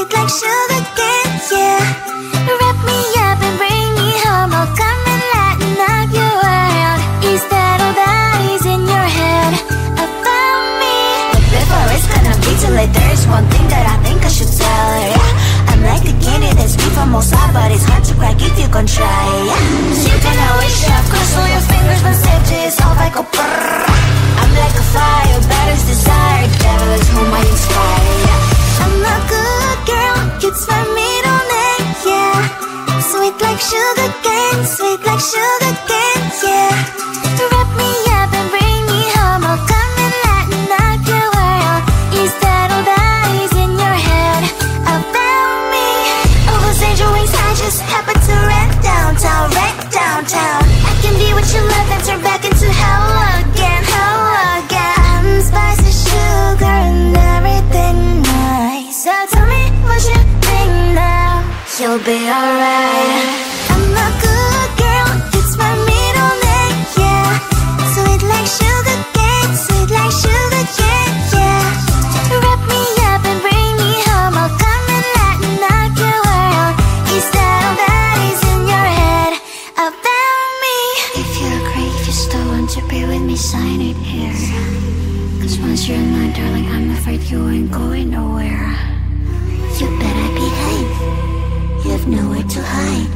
sweet like sugar cane, yeah. Wrap me up and bring me home, I'll come and lighten up your world. Is that all that is in your head about me? But before it's gonna be too late, there's one thing that I think I should tell her, yeah. I'm like the candy that's sweet from outside, but it's hard to crack if you can try, yeah. You can always shove, cross all your fingers, but safety is all I go brrrr. I'm like a fire, batter's desire, devil is whom I inspire, yeah. I'm a good girl, it's my middle name, yeah. Sweet like sugar cane, sweet like sugar cane, yeah. Wrap me up and bring me home, I'll come and lighten up your world. Is that all that is in your head about me? Oh, those angel wings, I just happen to rent downtown, wreck downtown. I can be what you love and turn back into hell again, hell again. Spicy sugar and everything nice. So tell me what you think now. You'll be alright. I'm a good girl, it's my middle name, yeah. Sweet like sugar cane, sweet like sugar cane, yeah. Wrap me up and bring me home, I'll come and lighten up your world. Is that all that is in your head about me? If you agree, if you still want to be with me, sign it here. Cause once you're mine, darling, I'm afraid you ain't going nowhere. You better behave, you have nowhere to hide.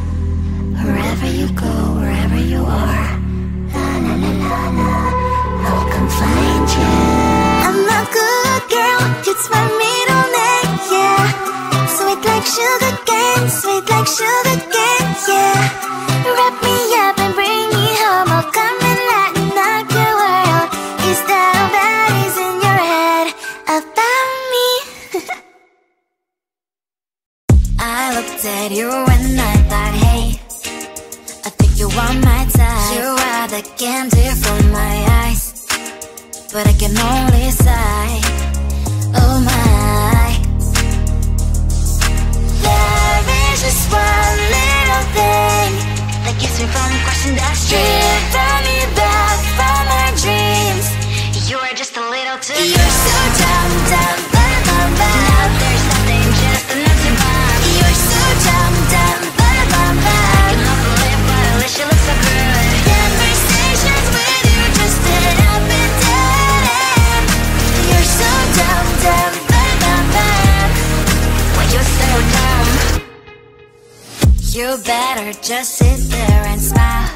Wherever you go, wherever you are, la la la la la, I'll come find you. I'm a good girl, it's my middle name, yeah. Sweet like sugar cane, sweet like sugar cane, yeah. Wrap me up and bring me home, I'll come and lighten up your world. Is that all that is in your head about me? I looked at you and I thought, hey, I think you are my type. You are the candy from my eyes, but I can only sigh, oh my. There is just one little thing that keeps me from crossing that street. Drive me back from my dreams. You are just a little too close. You're so dumb, dumb, bum, bum, bum. Now there's nothing, just an empty bomb. You're so dumb, dumb, bum, bum, bum. I cannot believe, but at least you look so good. Conversations with you just end up in dead end. You're so dumb, dumb, bum, bum, bum. When you're so dumb, you better just sit there and smile.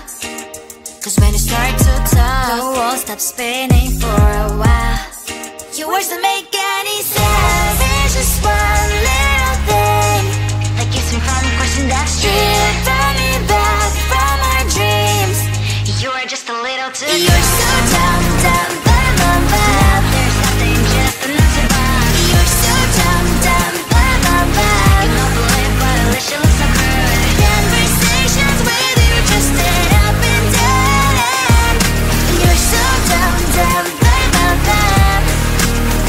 Cause when you start to talk, the world stops spinning for a while. Your words don't make any sense. There's just one little thing that keeps me from crossing that street. Turn me back from our dreams. You are just a little too close. You're so dumb, dumb, bum, bum, bum. There's nothing, just an empty bomb. You're so dumb, dumb, bum, bum, bum. I cannot believe, but at least you look so good. Conversations with you just end up in dead end. You're so dumb, dumb, bum, bum, bum.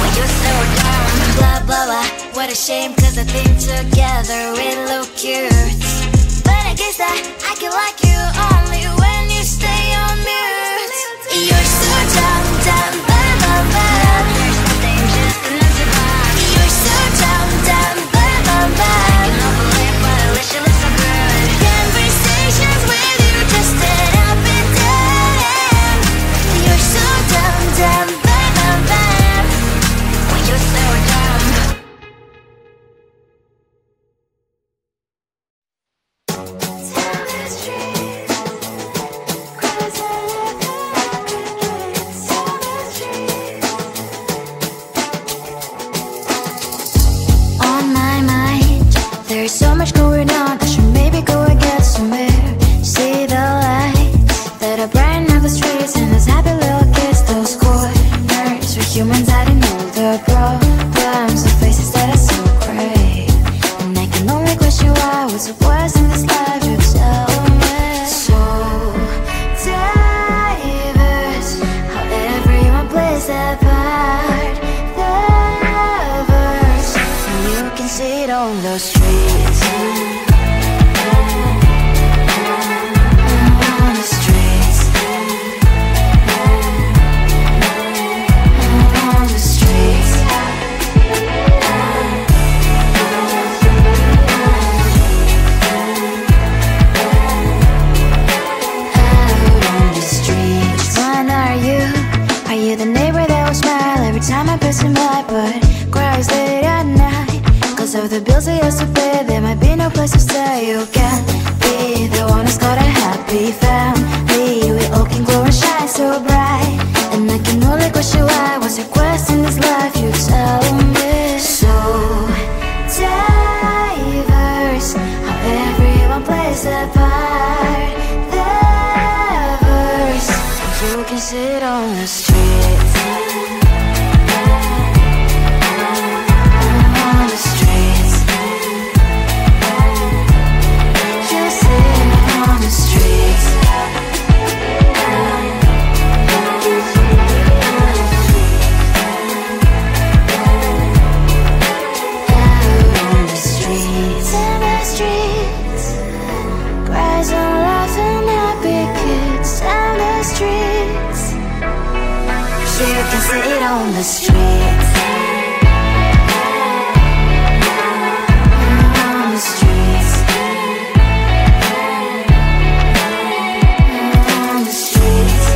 When you're so dumb, blah, blah, blah. What a shame, cause I think together we look cute. But I guess that I can like you only when you stay on mute. You're so dumb, dumb, bum, bum, bum. There's nothing, just an empty bomb. You're so dumb, dumb, bum, bum, bum. I cannot believe, but at least you look so good. Conversations with you just end up in dead end. You're so dumb, dumb, bum, bum, bum. When you're so dumb. On my mind, there's so much going on. I should maybe go and get some air. See the lights that are brighten up the streets, and those happy little kids, those corners where humans hiding all the problems, the faces that are so great. And I can only question why was it worse in this life. You tell me. So diverse, how everyone plays their part. Their verse, and you can see it on the streets. On the streets. On the streets. of the bills I used to pay, there might be no place to stay. You can't be the one who's got a happy family. We all can glow and shine so bright, and I can only question why. What's your quest in this life? You tell me. So diverse, how everyone plays their part. Their verse, you can sit on the street. Sit on the streets. On the streets. On the streets.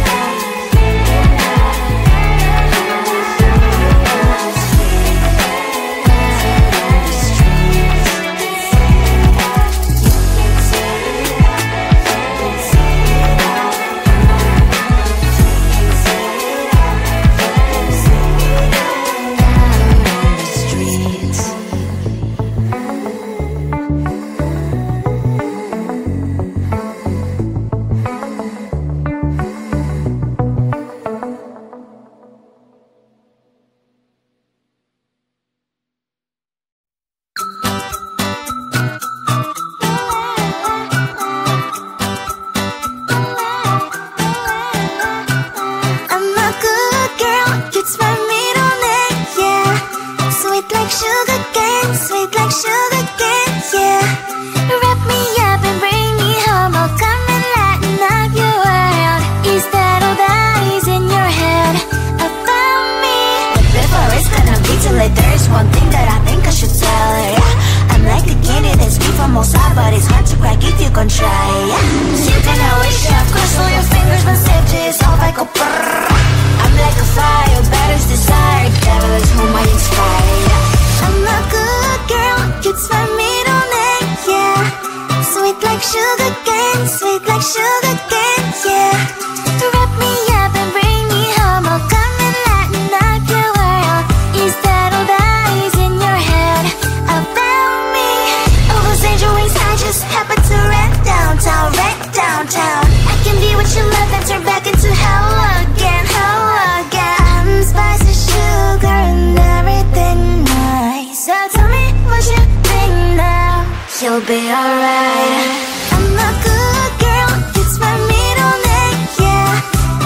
You'll be alright. I'm a good girl, it's my middle name, yeah.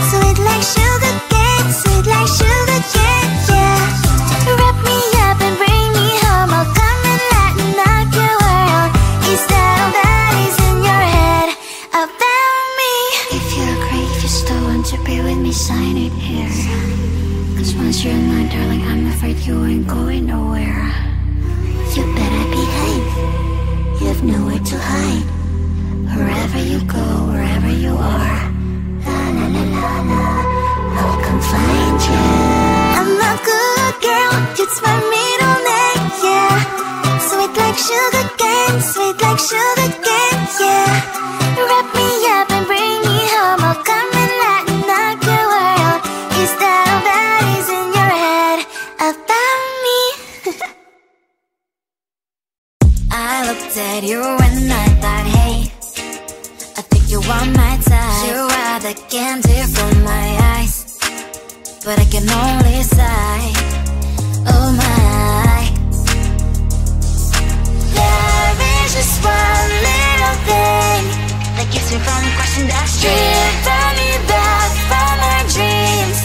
Sweet like sugar cane, sweet like sugar cane, yeah. Wrap me up and bring me home, I'll come and lighten up your world. Is that all that is in your head about me? If you're great, if you still want to be with me, sign it here. Cause once you're in line, darling, I'm afraid you ain't going nowhere. You better behave, you have nowhere to hide. Wherever you go, wherever you are, la la la la la, I'll come find you. I'm a good girl, it's my middle name, yeah. Sweet like sugar cane, sweet like sugar cane, yeah. Wrap me up and bring me home, I'll come and lighten up your world. Is that all that is in your head about me? I looked at you and I thought, hey, I think you are my type. You are the candy from my eyes, but I can only sigh, oh my. There is just one little thing that keeps me from crossing that street. Driven me back from my dreams.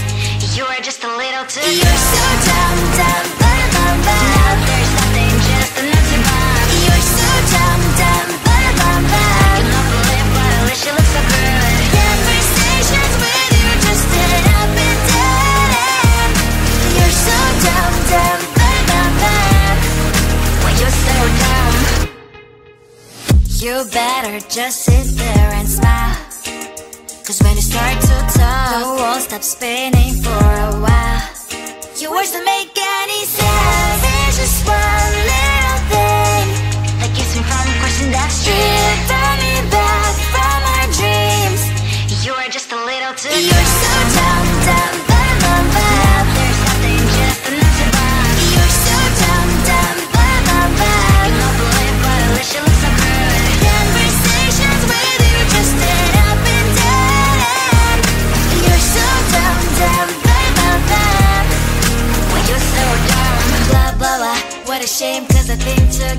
You are just a little too good. You're so dumb, dumb, bum, bum, bum. Now there's nothing, just enough to bomb. You're so dumb, dumb, bum, bum, bum. I cannot believe but I wish you look so good. Conversations with you just end up in dead end. You're so dumb, dumb, bum, bum, bum. When you're so dumb, you better just sit there and smile. Cause when you start to talk, the world stops spinning for a while. Your words don't make any sense. There's just one little thing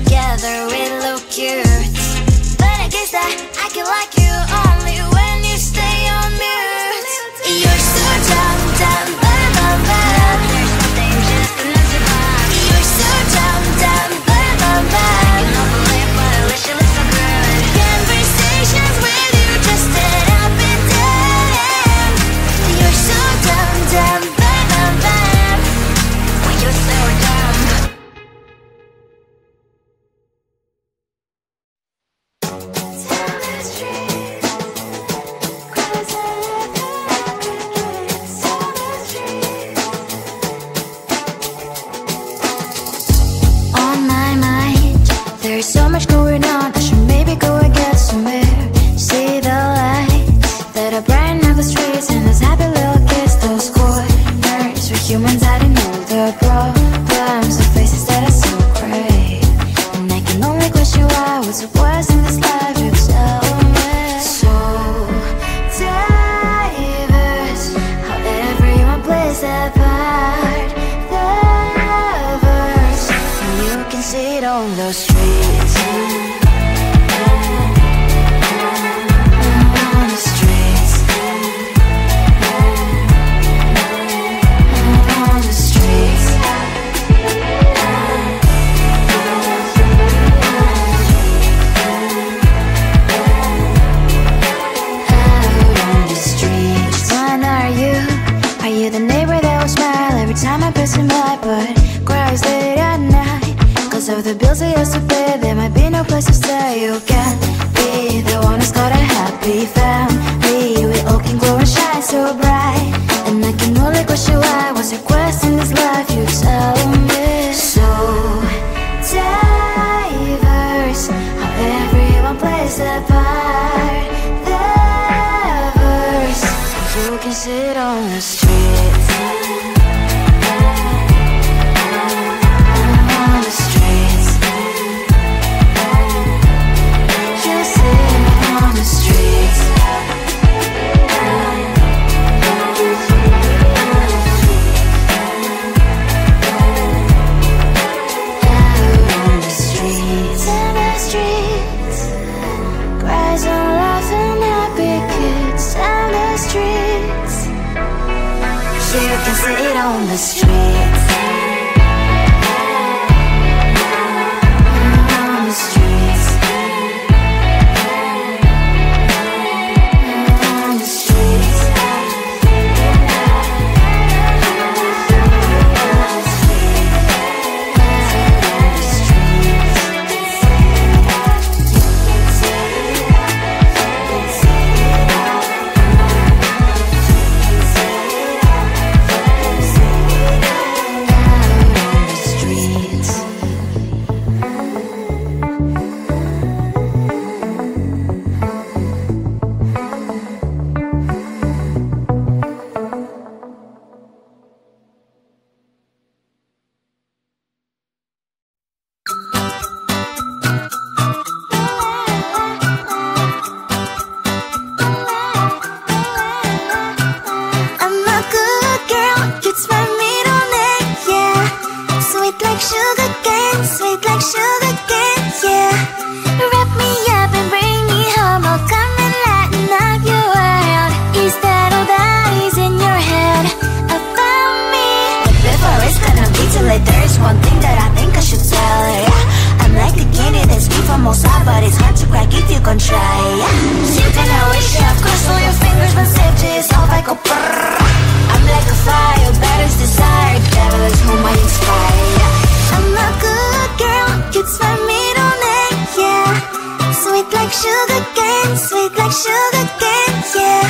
together, we look cute. But I guess that I can like you only when you stay on mute. You're so dumb, dumb, bum, bum, bum. There's nothing just enough to buy. You're so dumb, dumb, bum, bum, bum. I can overlap, but I wish it was so good. Conversations with you just end up in dead end. You're so dumb, dumb, bum, bum, bum. When you're so dumb. On my mind, there's so much going on. I should maybe go and get some air. See the lights that are brighten up the streets, and those happy little kids, those corners where humans hiding all the problems, the faces that are so gray. And I can only question why, what's the worst in this life, you tell me. So diverse, how everyone plays their part. The verse, and you can see it on the streets. On the streets. On the streets. Out on the streets. When are you? Are you the neighbor that will smile every time I pass him by, but cries late at night? Cause of the bills I used to pay, there might be no place to stay. You can't be the one who's got a happy family. We all can glow and shine so bright, and I can only question why, what's your quest in this life, you tell me. So diverse, how everyone plays their part. The verse, you can sit on the streets. On the streets. You sit on the streets. Out on the streets. In the streets. Cries and laughing happy kids. Down the streets. You can sit on the streets. On the streets. On the streets. I'm a good girl, it's my middle name, yeah. Sweet like sugar cane, sweet like sugar cane, yeah. Wrap me up and bring me home, I'll come and lighten up your world. Is that all that is in your head about me? But before it's gonna be too late, there is one thing that I think I should tell her, yeah. I'm like a candy that's sweet from outside, but it's hard to crack if you can try, yeah. You can always shove, cross all your fingers, but safety is all I go brrrr. I'm like a fire, batter's desire, devil is whom I inspire, yeah. I'm a good girl, it's my middle name, yeah. Sweet like sugar cane, yeah.